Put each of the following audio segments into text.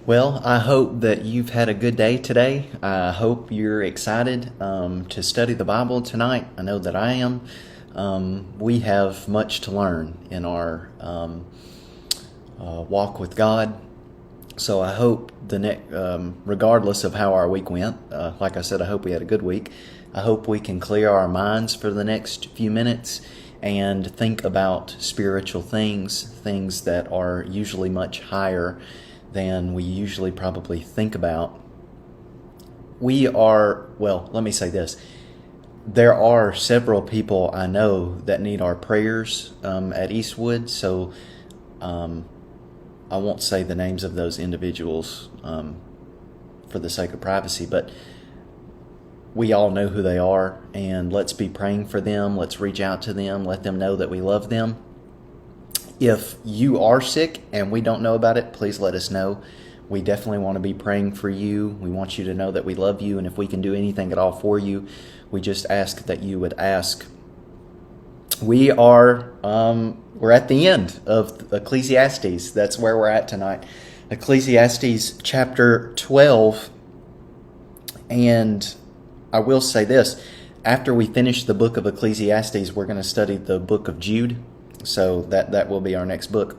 Well, I hope that you've had a good day today. I hope you're excited to study the Bible tonight. I know that I am. We have much to learn in our walk with God. So I hope regardless of how our week went, like I said, I hope we had a good week. I hope we can clear our minds for the next few minutes and think about spiritual things that are usually much higher than we usually probably think about. Let me say this. There are several people I know that need our prayers at Eastwood, so I won't say the names of those individuals for the sake of privacy, but we all know who they are, and let's be praying for them. Let's reach out to them, let them know that we love them. If you are sick and we don't know about it, please let us know. We definitely want to be praying for you. We want you to know that we love you, and if we can do anything at all for you, we just ask that you would ask. We're at the end of Ecclesiastes. That's where we're at tonight. Ecclesiastes chapter 12. And I will say this. After we finish the book of Ecclesiastes, we're going to study the book of Jude. So that will be our next book.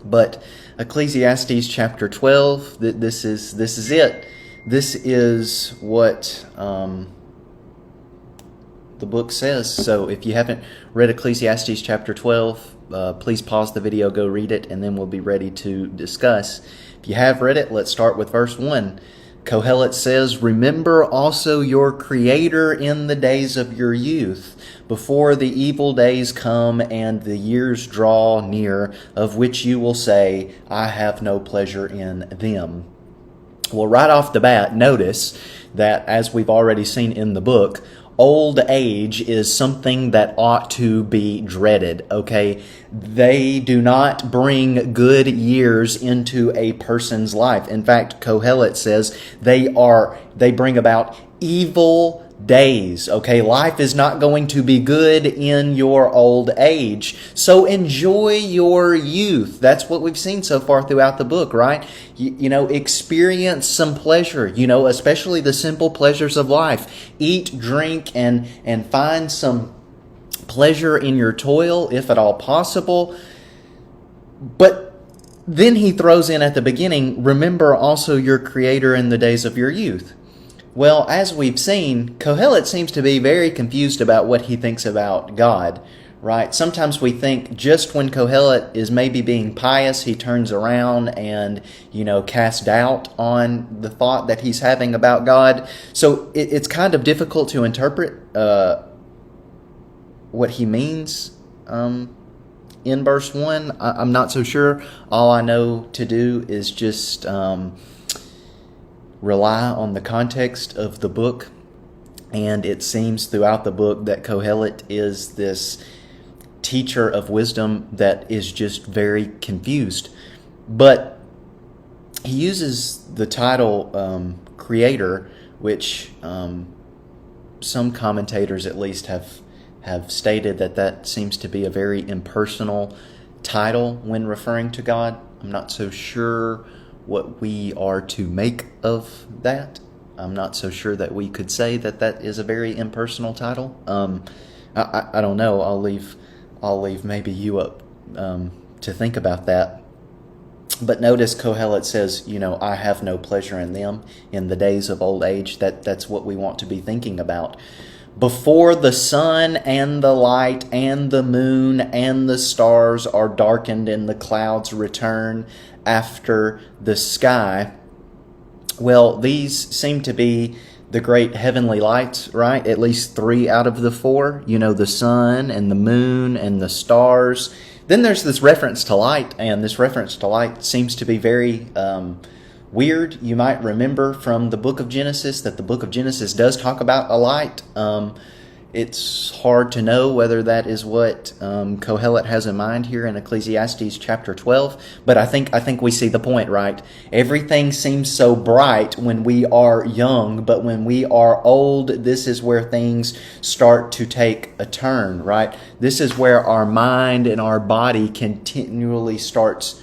But Ecclesiastes chapter 12, this is it. This is what the book says. So if you haven't read Ecclesiastes chapter 12, please pause the video, go read it, and then we'll be ready to discuss. If you have read it, let's start with verse 1. Kohelet says, "Remember also your Creator in the days of your youth, before the evil days come and the years draw near, of which you will say, I have no pleasure in them." Well, right off the bat, notice that, as we've already seen in the book, old age is something that ought to be dreaded, okay? They do not bring good years into a person's life. In fact, Kohelet says they bring about evil days, okay? Life is not going to be good in your old age. So enjoy your youth. That's what we've seen so far throughout the book, right? Experience some pleasure, especially the simple pleasures of life. Eat, drink, and find some pleasure in your toil, if at all possible. But then he throws in at the beginning, remember also your Creator in the days of your youth. Well, as we've seen, Kohelet seems to be very confused about what he thinks about God, right? Sometimes we think just when Kohelet is maybe being pious, he turns around and, casts doubt on the thought that he's having about God. So it's kind of difficult to interpret what he means in verse 1. I'm not so sure. All I know to do is just rely on the context of the book, and it seems throughout the book that Kohelet is this teacher of wisdom that is just very confused. But he uses the title Creator, which some commentators at least have stated that seems to be a very impersonal title when referring to God. I'm not so sure what we are to make of that. I'm not so sure that we could say that is a very impersonal title. I don't know. I'll leave maybe you up to think about that. But notice Kohelet says, I have no pleasure in them in the days of old age. That's what we want to be thinking about. Before the sun and the light and the moon and the stars are darkened and the clouds return after the sky. Well, these seem to be the great heavenly lights, right? At least 3 out of the 4. The sun and the moon and the stars. Then there's this reference to light, and this reference to light seems to be very weird. You might remember from the book of Genesis that the book of Genesis does talk about a light. It's hard to know whether that is what Kohelet has in mind here in Ecclesiastes chapter 12, but I think we see the point, right? Everything seems so bright when we are young, but when we are old, this is where things start to take a turn, right? This is where our mind and our body continually starts,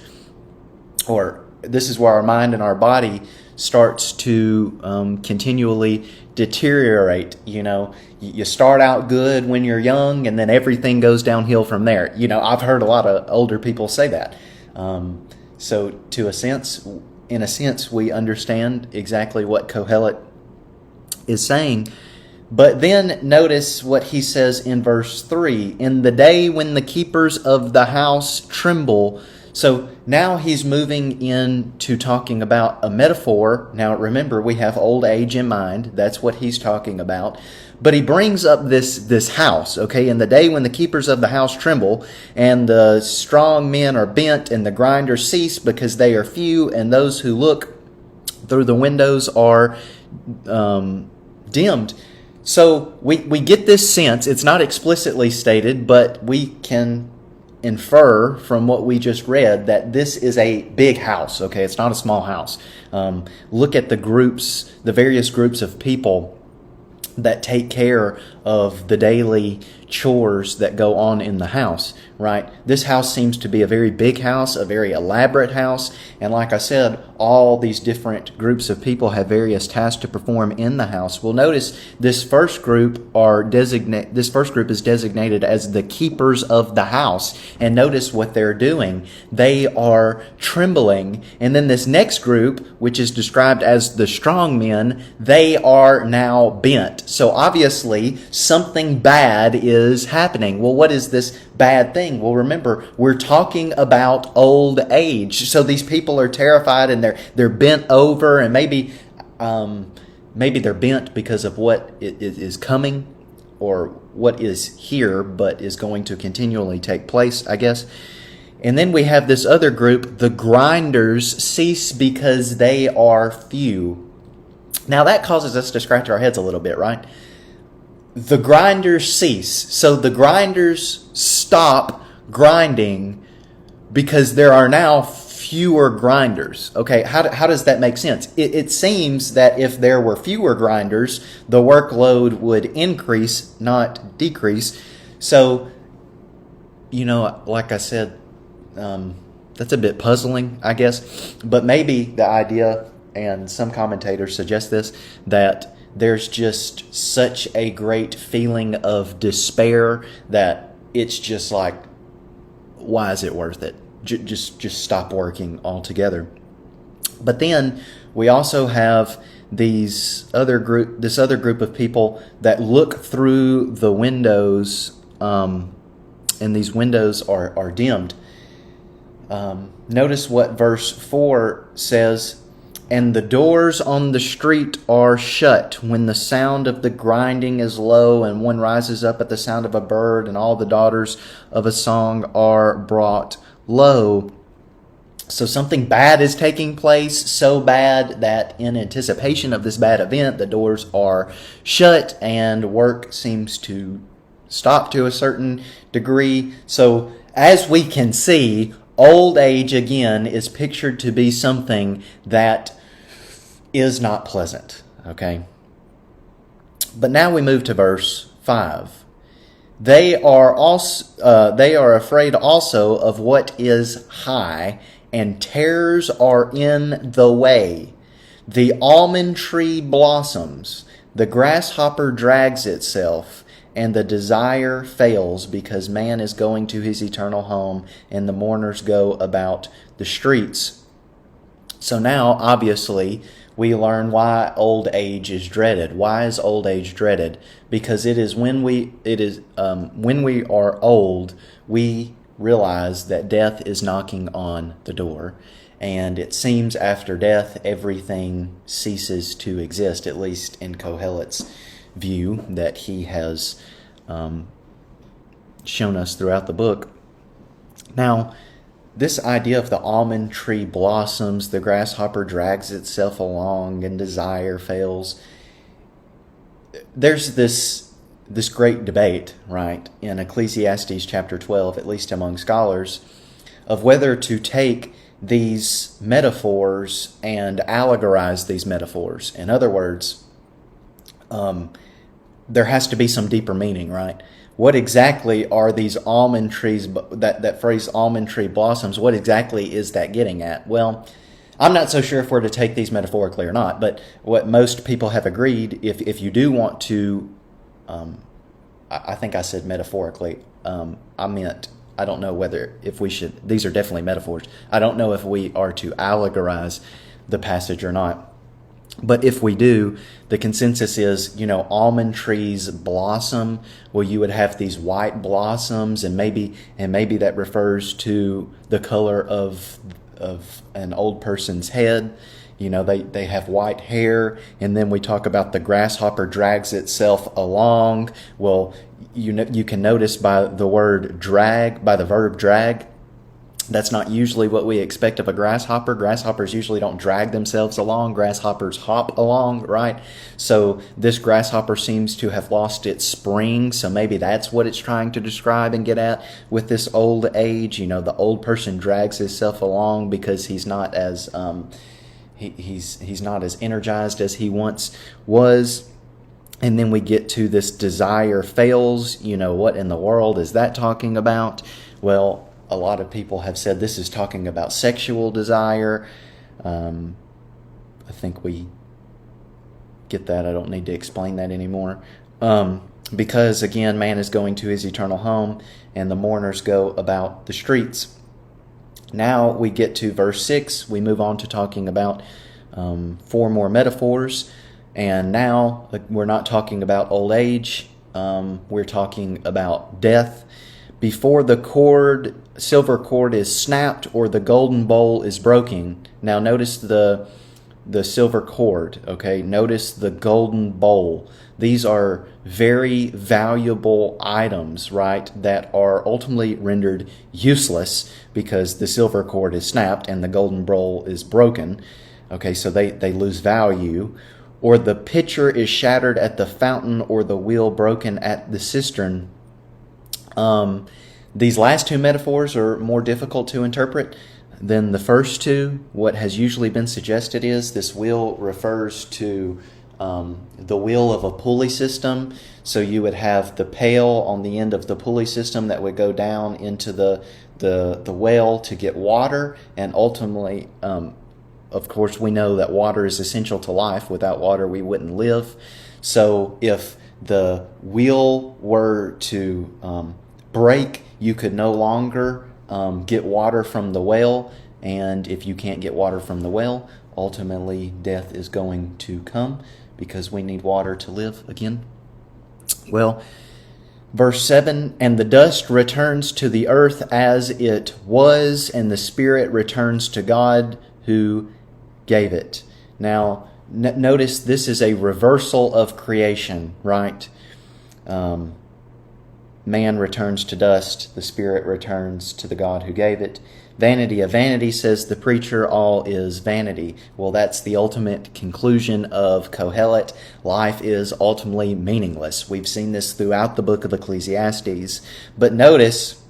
or this is where our mind and our body starts to continually deteriorate. You start out good when you're young, and then everything goes downhill from there. I've heard a lot of older people say that. So in a sense, we understand exactly what Kohelet is saying. But then notice what he says in verse 3. In the day when the keepers of the house tremble. So now he's moving into talking about a metaphor. Now remember, we have old age in mind. That's what he's talking about. But he brings up this house, okay? In the day when the keepers of the house tremble, and the strong men are bent, and the grinders cease because they are few, and those who look through the windows are dimmed. So we get this sense, it's not explicitly stated, but we can infer from what we just read that this is a big house, okay? It's not a small house. Look at the various groups of people that take care of the daily chores that go on in the house, right? This house seems to be a very big house, a very elaborate house, and like I said, all these different groups of people have various tasks to perform in the house. Well, notice this first group is designated as the keepers of the house, and notice what they're doing. They are trembling, and then this next group, which is described as the strong men, they are now bent. So obviously, something bad is happening. Well, what is this bad thing? Well, remember, we're talking about old age. So these people are terrified and they're bent over, and maybe they're bent because of what is coming or what is here but is going to continually take place, I guess. And then we have this other group, the grinders cease because they are few. Now that causes us to scratch our heads a little bit, right? The grinders cease. So the grinders stop grinding because there are now fewer grinders. Okay, how does that make sense? It seems that if there were fewer grinders, the workload would increase, not decrease. So, like I said, that's a bit puzzling, I guess. But maybe the idea, and some commentators suggest this, that there's just such a great feeling of despair that it's just like, why is it worth it? Just stop working altogether. But then we also have this other group of people that look through the windows, and these windows are dimmed. Notice what verse 4 says. And the doors on the street are shut when the sound of the grinding is low, and one rises up at the sound of a bird, and all the daughters of a song are brought low. So something bad is taking place, so bad that in anticipation of this bad event, the doors are shut and work seems to stop to a certain degree. So as we can see, old age, again, is pictured to be something that is not pleasant, okay? But now we move to verse 5. They are afraid also of what is high, and tares are in the way. The almond tree blossoms, the grasshopper drags itself, and the desire fails because man is going to his eternal home, and the mourners go about the streets. So now, obviously, we learn why old age is dreaded. Why is old age dreaded? Because it is when we are old, we realize that death is knocking on the door. And it seems after death, everything ceases to exist, at least in Kohelet's view that he has shown us throughout the book. Now, this idea of the almond tree blossoms, the grasshopper drags itself along, and desire fails. There's this great debate, right, in Ecclesiastes chapter 12, at least among scholars, of whether to take these metaphors and allegorize these metaphors. In other words, there has to be some deeper meaning, right? What exactly are these almond trees, that phrase almond tree blossoms, what exactly is that getting at? Well, I'm not so sure if we're to take these metaphorically or not, but what most people have agreed, if you do want to, I think I said metaphorically, I meant, I don't know whether, if we should, these are definitely metaphors. I don't know if we are to allegorize the passage or not. But if we do, the consensus is, almond trees blossom. Well, you would have these white blossoms, and maybe that refers to the color of an old person's head. They have white hair, and then we talk about the grasshopper drags itself along. Well, you can notice by the verb drag, that's not usually what we expect of a grasshopper. Grasshoppers usually don't drag themselves along. Grasshoppers hop along, right? So this grasshopper seems to have lost its spring. So maybe that's what it's trying to describe and get at with this old age. The old person drags himself along because he's not as he's not as energized as he once was. And then we get to this desire fails. What in the world is that talking about? Well, a lot of people have said this is talking about sexual desire. I think we get that. I don't need to explain that anymore. Because, again, man is going to his eternal home, and the mourners go about the streets. Now we get to verse 6. We move on to talking about 4 more metaphors. And now we're not talking about old age. We're talking about death. Before the silver cord is snapped or the golden bowl is broken. Now notice the silver cord, okay? Notice the golden bowl. These are very valuable items, right, that are ultimately rendered useless because the silver cord is snapped and the golden bowl is broken. Okay, so they lose value. Or the pitcher is shattered at the fountain or the wheel broken at the cistern. These last 2 metaphors are more difficult to interpret than the first 2. What has usually been suggested is this wheel refers to the wheel of a pulley system. So you would have the pail on the end of the pulley system that would go down into the well to get water, and ultimately, of course, we know that water is essential to life. Without water, we wouldn't live. So if the wheel were to break, you could no longer get water from the well. And if you can't get water from the well, ultimately death is going to come because we need water to live again. Well, verse 7, and the dust returns to the earth as it was, and the spirit returns to God who gave it. Now, notice this is a reversal of creation, right? Man returns to dust, the spirit returns to the God who gave it. Vanity of vanity, says the preacher, all is vanity. Well, that's the ultimate conclusion of Kohelet. Life is ultimately meaningless. We've seen this throughout the book of Ecclesiastes. But notice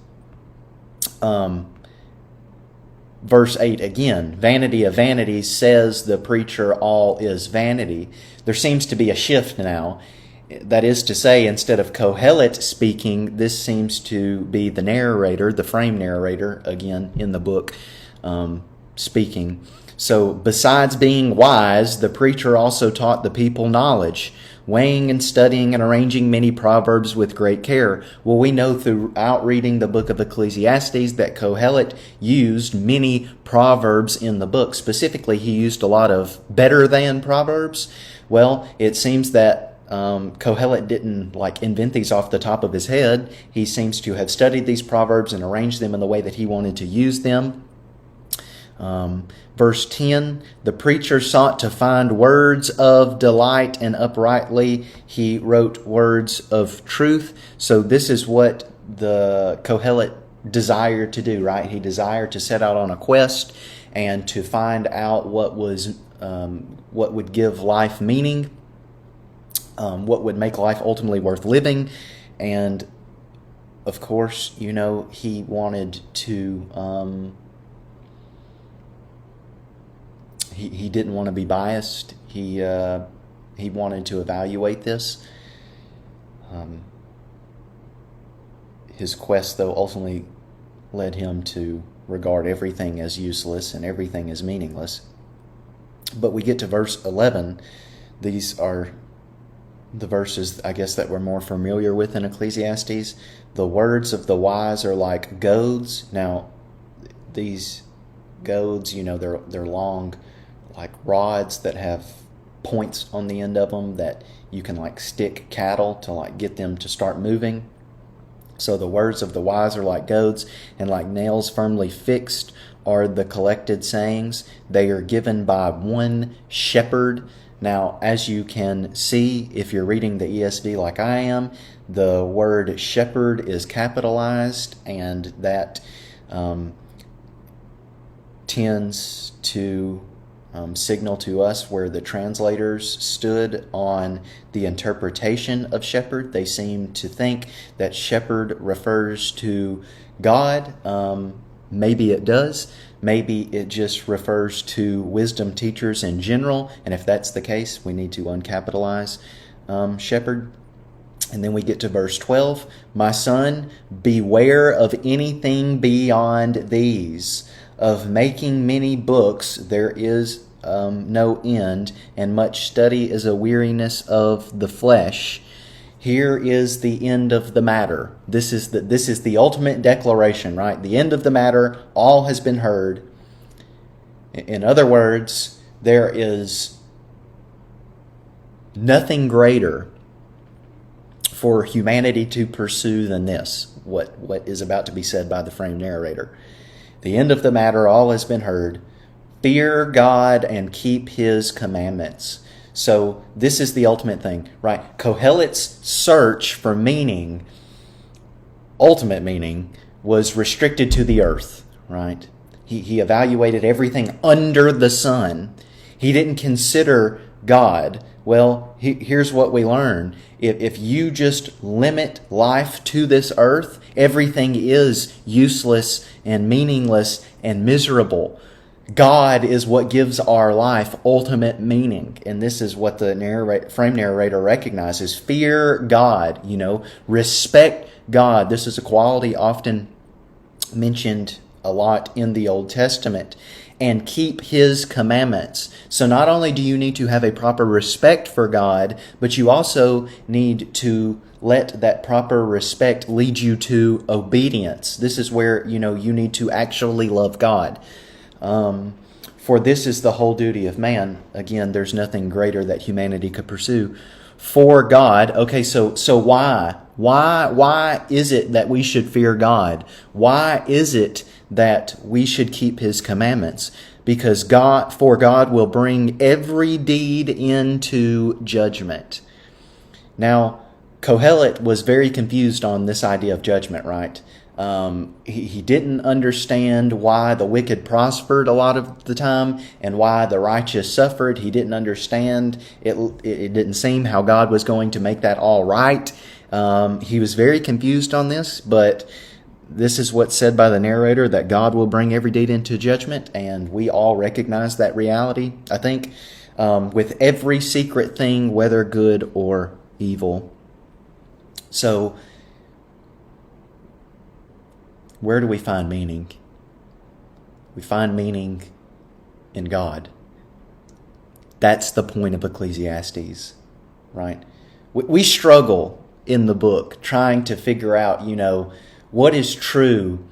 verse 8 again. Vanity of vanity, says the preacher, all is vanity. There seems to be a shift now. That is to say, instead of Kohelet speaking, this seems to be the narrator, the frame narrator, again, in the book, speaking. So, besides being wise, the preacher also taught the people knowledge, weighing and studying and arranging many proverbs with great care. Well, we know throughout reading the book of Ecclesiastes that Kohelet used many proverbs in the book. Specifically, he used a lot of better than proverbs. Well, it seems that Kohelet didn't invent these off the top of his head. He seems to have studied these proverbs and arranged them in the way that he wanted to use them. Verse 10, the preacher sought to find words of delight, and uprightly he wrote words of truth. So this is what the Kohelet desired to do, right? He desired to set out on a quest and to find out what would give life meaning. What would make life ultimately worth living. And of course, he wanted to, he didn't want to be biased. He wanted to evaluate this. His quest, though, ultimately led him to regard everything as useless and everything as meaningless. But we get to verse 11. These are the verses, I guess, that we're more familiar with in Ecclesiastes. The words of the wise are like goads. Now, these goads, they're long, like rods that have points on the end of them that you can like stick cattle to like get them to start moving. So the words of the wise are like goads, and like nails firmly fixed are the collected sayings. They are given by one shepherd. Now, as you can see, if you're reading the ESV like I am, the word shepherd is capitalized, and that tends to signal to us where the translators stood on the interpretation of shepherd. They seem to think that shepherd refers to God. Maybe it does. Maybe it just refers to wisdom teachers in general. And if that's the case, we need to uncapitalize shepherd. And then we get to verse 12. My son, beware of anything beyond these. Of making many books there is no end, and much study is a weariness of the flesh. Here is the end of the matter. This is the ultimate declaration, right? The end of the matter, all has been heard. In other words, there is nothing greater for humanity to pursue than this, what is about to be said by the framed narrator. The end of the matter, all has been heard. Fear God and keep His commandments. So this is the ultimate thing, right? Kohelet's search for meaning, ultimate meaning, was restricted to the earth, right? He evaluated everything under the sun. He didn't consider God. Well, here's what we learn. If you just limit life to this earth, everything is useless and meaningless and miserable. God is what gives our life ultimate meaning. And this is what the frame narrator recognizes. Fear God, respect God. This is a quality often mentioned a lot in the Old Testament. And keep His commandments. So not only do you need to have a proper respect for God, but you also need to let that proper respect lead you to obedience. This is where, you need to actually love God. For this is the whole duty of man. Again, there's nothing greater that humanity could pursue. For God, okay, so why? Why is it that we should fear God? Why is it that we should keep His commandments? Because God will bring every deed into judgment. Now, Kohelet was very confused on this idea of judgment, right? He didn't understand why the wicked prospered a lot of the time and why the righteous suffered. He didn't understand. It didn't seem how God was going to make that all right. He was very confused on this, but this is what's said by the narrator, that God will bring every deed into judgment, and we all recognize that reality, I think, with every secret thing, whether good or evil. So, where do we find meaning? We find meaning in God. That's the point of Ecclesiastes, right? We struggle in the book trying to figure out, what is true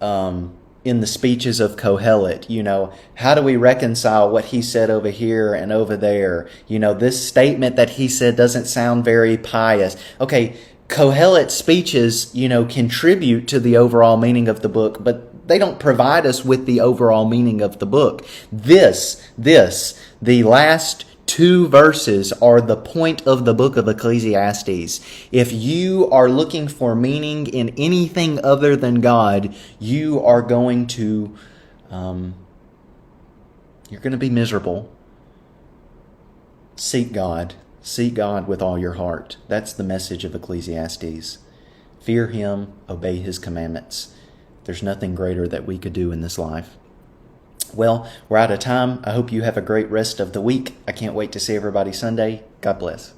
in the speeches of Kohelet. How do we reconcile what he said over here and over there? This statement that he said doesn't sound very pious. Okay, Kohelet's speeches, contribute to the overall meaning of the book, but they don't provide us with the overall meaning of the book. The last 2 verses are the point of the book of Ecclesiastes. If you are looking for meaning in anything other than God, you are going to, you're going to be miserable. Seek God. Seek God with all your heart. That's the message of Ecclesiastes. Fear Him, obey His commandments. There's nothing greater that we could do in this life. Well, we're out of time. I hope you have a great rest of the week. I can't wait to see everybody Sunday. God bless.